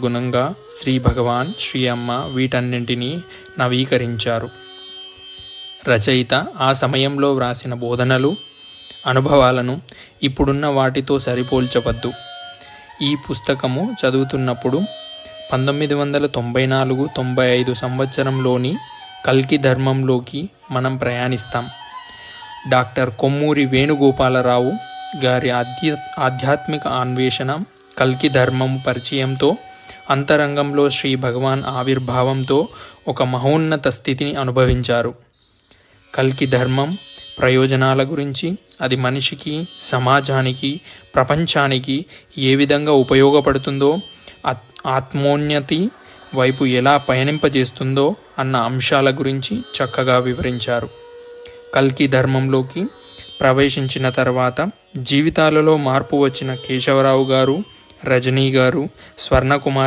కాలానుగుణంగా శ్రీ భగవాన్, శ్రీ అమ్మ వీటన్నింటినీ నవీకరించారు. రచయిత ఆ సమయంలో వ్రాసిన బోధనలు, అనుభవాలను ఇప్పుడున్న వాటితో సరిపోల్చవద్దు. ఈ పుస్తకము చదువుతున్నప్పుడు 1994-95 సంవత్సరంలోని కల్కి ధర్మంలోకి మనం ప్రయాణిస్తాం. డాక్టర్ కొమ్మూరి వేణుగోపాలరావు గారి ఆధ్యాత్మిక అన్వేషణ, కల్కి ధర్మము పరిచయంతో, అంతరంగంలో శ్రీ భగవాన్ ఆవిర్భావంతో ఒక మహోన్నత స్థితిని అనుభవించారు. కల్కి ధర్మం ప్రయోజనాల గురించి, అది మనిషికి, సమాజానికి, ప్రపంచానికి ఏ విధంగా ఉపయోగపడుతుందో, ఆత్మోన్నతి వైపు ఎలా పయనింపజేస్తుందో అన్న అంశాల గురించి చక్కగా వివరించారు. కల్కి ధర్మంలోకి ప్రవేశించిన తర్వాత జీవితాలలో మార్పు వచ్చిన కేశవరావు గారు, రజనీ గారు, స్వర్ణకుమారి